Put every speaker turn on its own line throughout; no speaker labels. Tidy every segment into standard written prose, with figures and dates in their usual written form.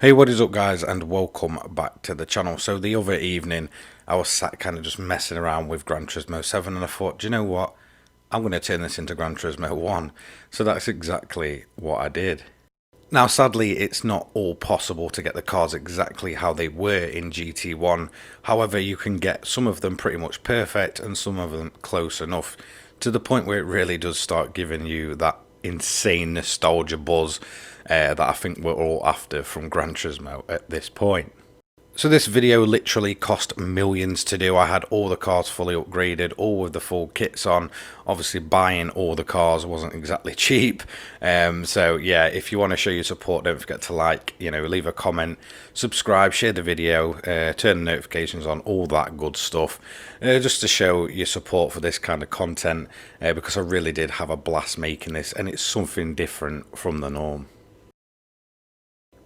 Hey, what is up guys, and welcome back to the channel. So the other evening I was sat kind of just messing around with Gran Turismo 7 and I thought, do you know what, I'm going to turn this into Gran Turismo 1. So that's exactly what I did. Now sadly it's not all possible to get the cars exactly how they were in GT1, however you can get some of them pretty much perfect and some of them close enough to the point where it really does start giving you that insane nostalgia buzz that I think we're all after from Gran Turismo at this point. So this video literally cost millions to do. I had all the cars fully upgraded, all with the full kits on. Obviously buying all the cars wasn't exactly cheap. So yeah, if you want to show your support, don't forget to like, leave a comment, subscribe, share the video, turn the notifications on, all that good stuff. Just to show your support for this kind of content, because I really did have a blast making this and it's something different from the norm.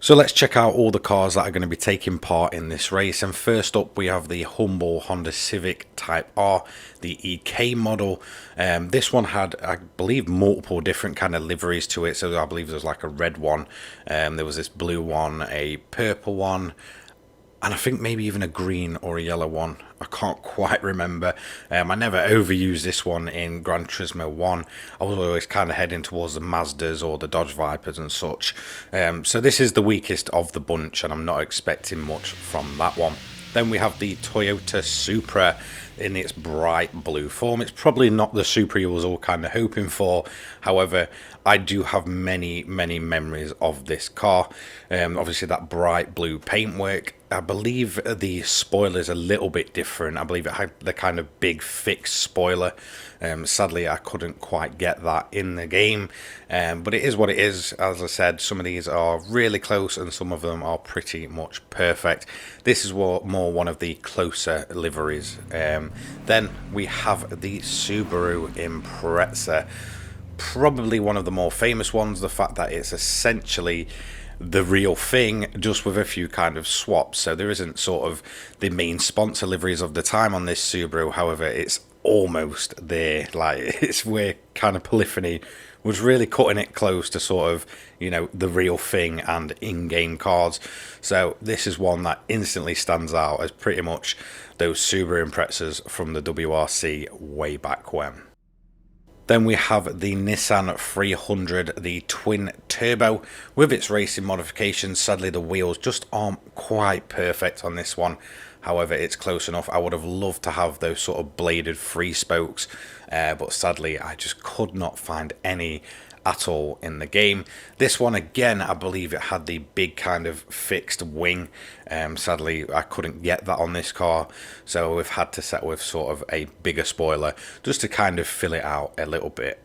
So let's check out all the cars that are going to be taking part in this race. And first up we have the humble Honda Civic Type R, the EK model. This one had, I believe, multiple different kind of liveries to it. So I believe there's like a red one, there was this blue one, a purple one, and I think maybe even a green or a yellow one. I can't quite remember. I never overused this one in Gran Turismo 1. I was always kind of heading towards the Mazdas or the Dodge Vipers and such. So this is the weakest of the bunch and I'm not expecting much from that one. Then we have the Toyota Supra in its bright blue form. It's probably not the Supra you was all kind of hoping for. However, I do have many memories of this car. Obviously that bright blue paintwork. I believe the spoiler's a little bit different. I believe it had the kind of big fixed spoiler. Sadly, I couldn't quite get that in the game. But it is what it is. As I said, some of these are really close and some of them are pretty much perfect. This is more one of the closer liveries. Then we have the Subaru Impreza. Probably one of the more famous ones, the fact that it's essentially the real thing, just with a few kind of swaps. So there isn't sort of the main sponsor liveries of the time on this Subaru, however it's almost there. Like, it's where kind of Polyphony was really cutting it close to sort of, the real thing and in-game cards. So this is one that instantly stands out as pretty much those Subaru Imprezas from the WRC way back when. Then we have the Nissan 300, the twin turbo with its racing modifications. Sadly, the wheels just aren't quite perfect on this one. However, it's close enough. I would have loved to have those sort of bladed free spokes, but sadly, I just could not find any at all in the game. This one again, I believe it had the big kind of fixed wing. Sadly, I couldn't get that on this car, so we've had to set with sort of a bigger spoiler just to kind of fill it out a little bit.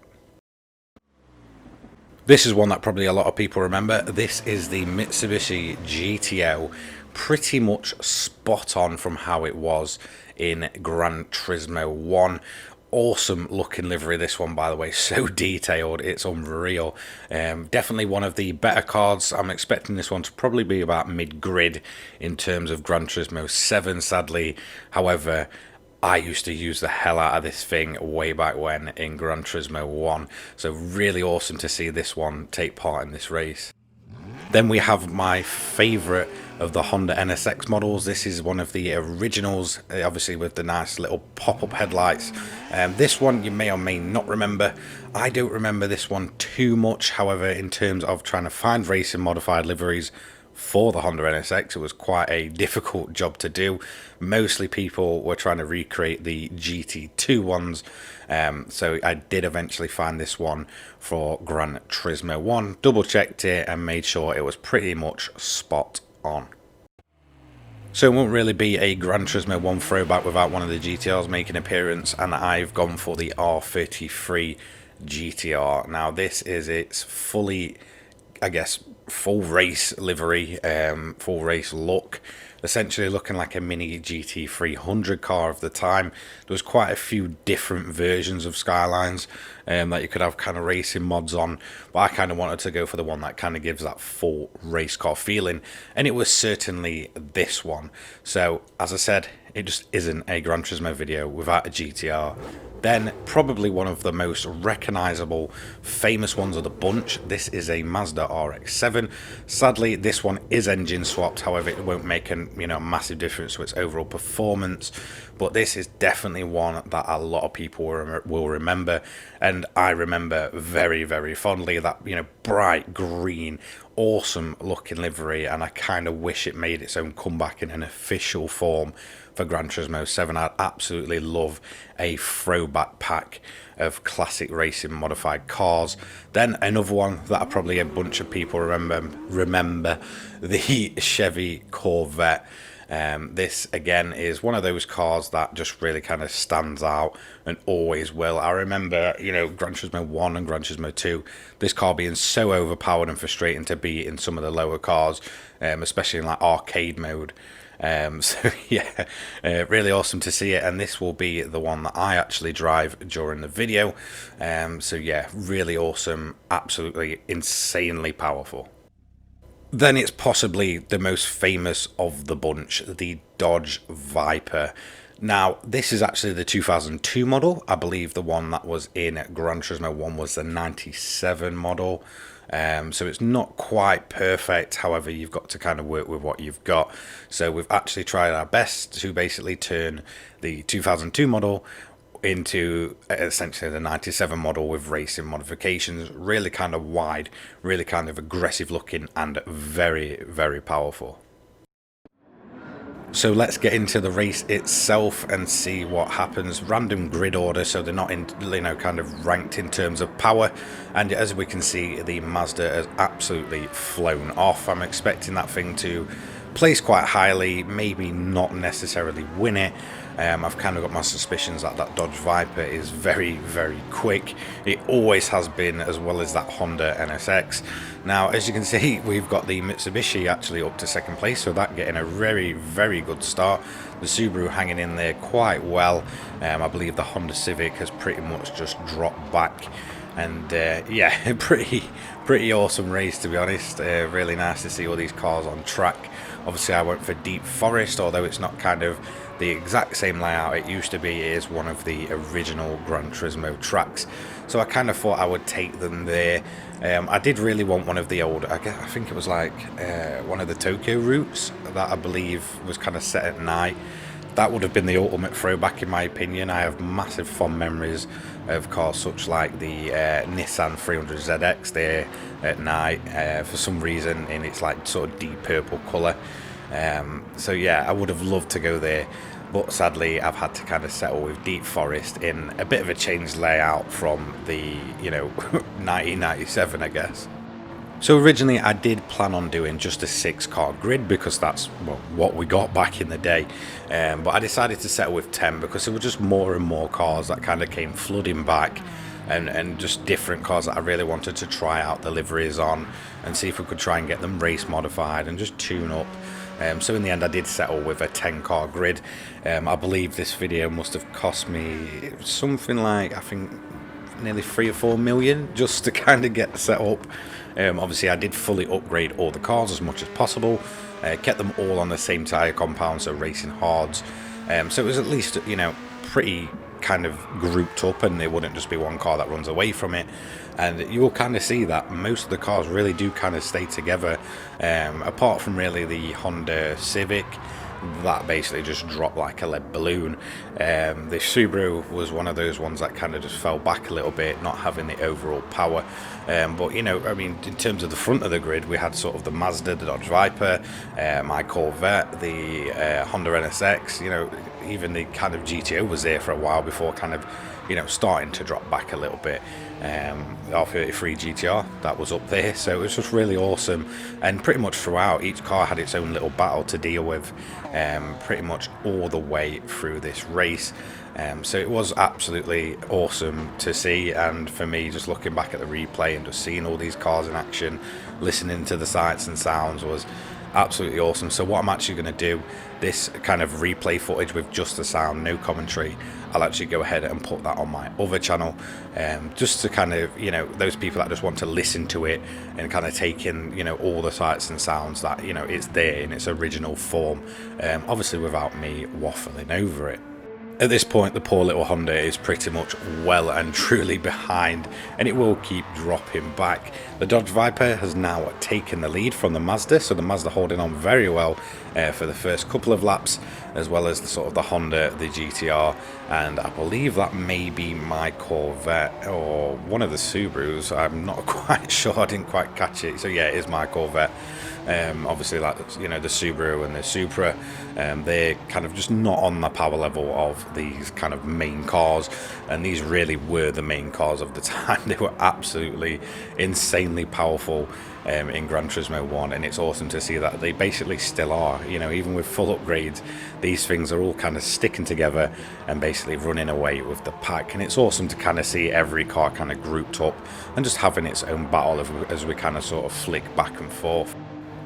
This is one that probably a lot of people remember. This is the Mitsubishi GTO, pretty much spot on from how it was in Gran Turismo 1. Awesome looking livery, this one, by the way, so detailed, it's unreal. Definitely one of the better cards. I'm expecting this one to probably be about mid-grid in terms of Gran Turismo 7, sadly. However, I used to use the hell out of this thing way back when in Gran Turismo 1, so really awesome to see this one take part in this race. Then we have my favourite of the Honda NSX models. This is one of the originals, obviously with the nice little pop-up headlights. This one you may or may not remember. I don't remember this one too much. However, in terms of trying to find racing modified liveries for the Honda NSX, it was quite a difficult job to do. Mostly people were trying to recreate the GT2 ones, so I did eventually find this one for Gran Turismo 1, double checked it and made sure it was pretty much spot on. So it won't really be a Gran Turismo 1 throwback without one of the GTRs making an appearance, and I've gone for the R33 GTR. Now this is its fully, I guess, full race livery, full race look, essentially looking like a mini GT300 car of the time. There was quite a few different versions of Skylines that you could have kind of racing mods on, but I kind of wanted to go for the one that kind of gives that full race car feeling, and it was certainly this one. So as I said, it just isn't a Gran Turismo video without a GTR. Then probably one of the most recognizable, famous ones of the bunch, this is a Mazda RX-7. Sadly, this one is engine swapped, however it won't make a massive difference to its overall performance, but this is definitely one that a lot of people will remember, and I remember very, very fondly. That bright green, awesome looking livery, and I kind of wish it made its own comeback in an official form for Gran Turismo 7. I'd absolutely love a throwback pack of classic racing modified cars. Then another one that probably a bunch of people remember, the Chevy Corvette. This again is one of those cars that just really kind of stands out and always will. I remember, Gran Turismo 1 and Gran Turismo 2, this car being so overpowered and frustrating to beat in some of the lower cars, especially in like arcade mode. So yeah, really awesome to see it, and this will be the one that I actually drive during the video. So yeah, really awesome, absolutely insanely powerful. Then it's possibly the most famous of the bunch, the Dodge Viper. Now, this is actually the 2002 model. I believe the one that was in Gran Turismo 1 was the 97 model. So it's not quite perfect. However, you've got to kind of work with what you've got. So we've actually tried our best to basically turn the 2002 model into essentially the 97 model with racing modifications. Really kind of wide, really kind of aggressive looking, and very, very powerful. So let's get into the race itself and see what happens. Random grid order, so they're not in, kind of ranked in terms of power. And as we can see, the Mazda has absolutely flown off. I'm expecting that thing to place quite highly, maybe not necessarily win it. I've kind of got my suspicions that that Dodge Viper is very, very quick. It always has been, as well as that Honda NSX. Now, as you can see, we've got the Mitsubishi actually up to second place, so that getting a very, very good start. The Subaru hanging in there quite well. I believe the Honda Civic has pretty much just dropped back. And yeah, pretty awesome race, to be honest. Really nice to see all these cars on track. Obviously, I went for Deep Forest, although it's not kind of the exact same layout it used to be. It is one of the original Gran Turismo tracks, so I kind of thought I would take them there. I did really want one of the old, I think it was like one of the Tokyo routes that I believe was kind of set at night. That would have been the ultimate throwback, in my opinion. I have massive fond memories of cars such like the Nissan 300ZX there at night, for some reason in its like sort of deep purple colour. So yeah, I would have loved to go there, but sadly I've had to kind of settle with Deep Forest in a bit of a changed layout from the 1997, I guess. So originally I did plan on doing just a 6-car grid because that's what we got back in the day, but I decided to settle with 10 because there were just more and more cars that kind of came flooding back, and just different cars that I really wanted to try out the liveries on and see if we could try and get them race modified and just tune up. So in the end I did settle with a 10-car grid. I believe this video must have cost me something like, I think, nearly 3 or 4 million just to kind of get set up. Obviously I did fully upgrade all the cars as much as possible, kept them all on the same tyre compound, so racing hards. So it was at least pretty kind of grouped up, and it wouldn't just be one car that runs away from it. And you will kind of see that most of the cars really do kind of stay together, apart from really the Honda Civic. That basically just dropped like a lead balloon. The Subaru was one of those ones that kind of just fell back a little bit, not having the overall power. But I mean, in terms of the front of the grid, we had sort of the Mazda, the Dodge Viper, my Corvette, the Honda NSX. Even the kind of GTO was there for a while before kind of starting to drop back a little bit. R33 GTR, that was up there, so it was just really awesome. And pretty much throughout, each car had its own little battle to deal with, pretty much all the way through this race. So it was absolutely awesome to see, and for me, just looking back at the replay and just seeing all these cars in action, listening to the sights and sounds, was absolutely awesome. So what I'm actually going to do, this kind of replay footage with just the sound, no commentary, I'll actually go ahead and put that on my other channel, just to kind of, those people that just want to listen to it and kind of take in, all the sights and sounds that, it's there in its original form, obviously without me waffling over it. At this point, the poor little Honda is pretty much well and truly behind, and it will keep dropping back. The Dodge Viper has now taken the lead from the Mazda, so the Mazda holding on very well for the first couple of laps, as well as the sort of the Honda, the GTR, and I believe that may be my Corvette or one of the Subarus. I'm not quite sure, I didn't quite catch it. So yeah, it is my Corvette. Obviously, like, you know, the Subaru and the Supra, they're kind of just not on the power level of these kind of main cars, and these really were the main cars of the time. They were absolutely insanely powerful in Gran Turismo 1, and it's awesome to see that they basically still are. You know, even with full upgrades, these things are all kind of sticking together and basically running away with the pack, and it's awesome to kind of see every car kind of grouped up and just having its own battle as we kind of sort of flick back and forth.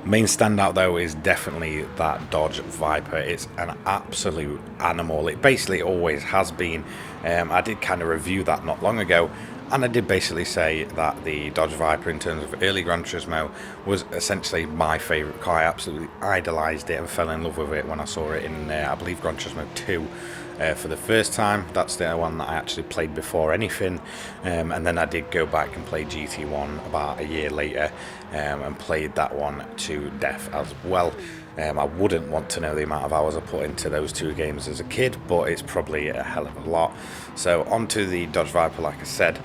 Main standout though is definitely that Dodge Viper. It's an absolute animal. It basically always has been. I did kind of review that not long ago, and I did basically say that the Dodge Viper in terms of early Gran Turismo was essentially my favourite car. I absolutely idolised it and fell in love with it when I saw it in, I believe, Gran Turismo 2. For the first time. That's the one that I actually played before anything, and then I did go back and play GT1 about a year later, and played that one to death as well. I wouldn't want to know the amount of hours I put into those two games as a kid, but it's probably a hell of a lot. So onto the Dodge Viper, like I said,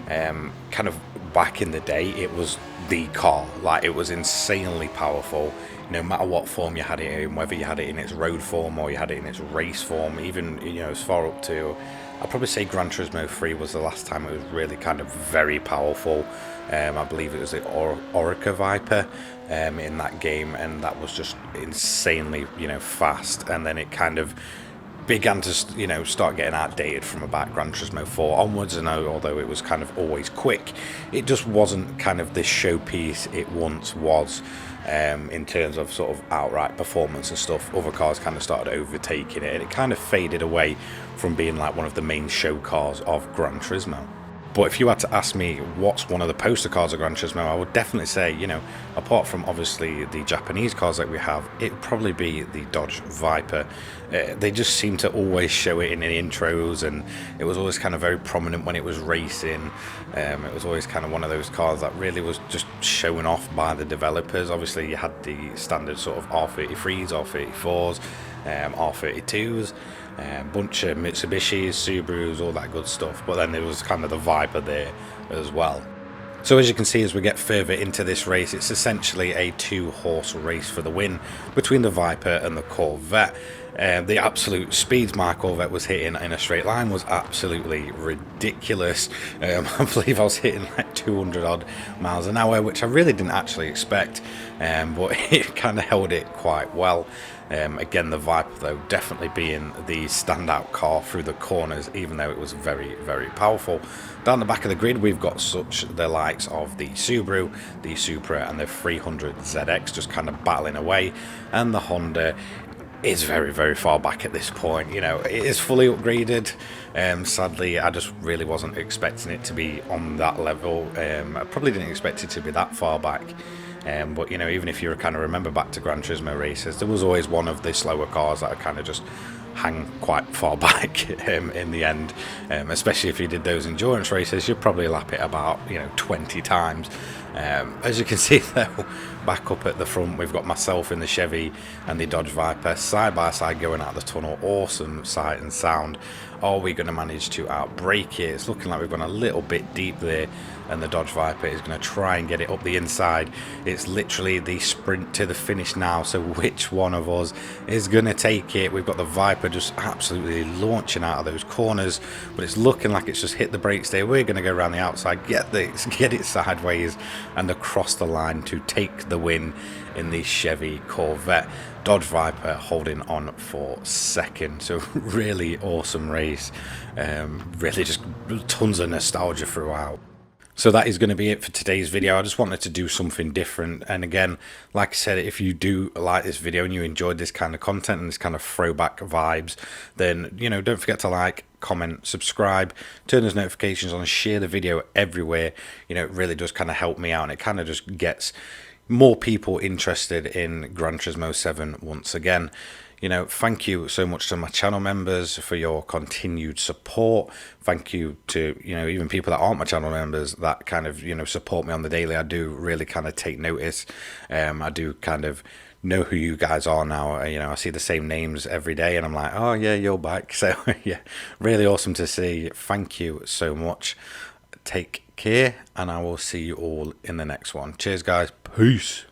kind of back in the day, it was the car. Like, it was insanely powerful. No matter what form you had it in, whether you had it in its road form or you had it in its race form, even, you know, as far up to, I'd probably say Gran Turismo 3 was the last time it was really kind of very powerful. I believe it was the Orica Viper in that game, and that was just insanely, you know, fast. And then it kind of began to, you know, start getting outdated from about Gran Turismo 4 onwards, and although it was kind of always quick, it just wasn't kind of this showpiece it once was. In terms of sort of outright performance and stuff, other cars kind of started overtaking it, and it kind of faded away from being like one of the main show cars of Gran Turismo. But if you had to ask me what's one of the poster cars of Gran Turismo, I would definitely say, you know, apart from obviously the Japanese cars that we have, it'd probably be the Dodge Viper. They just seem to always show it in the intros, and it was always kind of very prominent when it was racing. It was always kind of one of those cars that really was just showing off by the developers. Obviously, you had the standard sort of R33s, R34s, R32s, bunch of Mitsubishis, Subarus, all that good stuff, but then there was kind of the Viper there as well. So as you can see, as we get further into this race, it's essentially a two-horse race for the win between the Viper and the Corvette. The absolute speeds my Corvette was hitting in a straight line was absolutely ridiculous. I believe I was hitting like 200 odd miles an hour, which I really didn't actually expect, but it kind of held it quite well. Again, the Viper though definitely being the standout car through the corners, even though it was very, very powerful. Down the back of the grid, we've got such the likes of the Subaru, the Supra, and the 300ZX just kind of battling away, and the Honda is very, very far back at this point. You know, it is fully upgraded. Sadly, I just really wasn't expecting it to be on that level. I probably didn't expect it to be that far back. But, you know, even if you kind of remember back to Gran Turismo races, there was always one of the slower cars that kind of just hang quite far back in the end. Especially if you did those endurance races, you'd probably lap it about, you know, 20 times. As you can see though, back up at the front, we've got myself in the Chevy and the Dodge Viper side by side going out the tunnel. Awesome sight and sound. Are we going to manage to outbrake it? It's looking like we've gone a little bit deep there, and the Dodge Viper is going to try and get it up the inside. It's literally the sprint to the finish now, so which one of us is going to take it? We've got the Viper just absolutely launching out of those corners, but it's looking like it's just hit the brakes there. We're going to go around the outside, get it sideways and across the line to take the win in the Chevy Corvette. Dodge Viper holding on for second. So really awesome race. Really just tons of nostalgia throughout. So that is going to be it for today's video. I just wanted to do something different. And again, like I said, if you do like this video and you enjoyed this kind of content and this kind of throwback vibes, then, you know, don't forget to like, comment, subscribe, turn those notifications on, and share the video everywhere. You know, it really does kind of help me out, and it kind of just gets more people interested in Gran Turismo 7 once again. you know, thank you so much to my channel members for your continued support. Thank you to, you know, even people that aren't my channel members that kind of, you know, support me on the daily. I do really kind of take notice. I do kind of know who you guys are now. You know, I see the same names every day and I'm like, oh yeah, you're back. So yeah, really awesome to see. Thank you so much. Take care, and I will see you all in the next one. Cheers guys. Peace.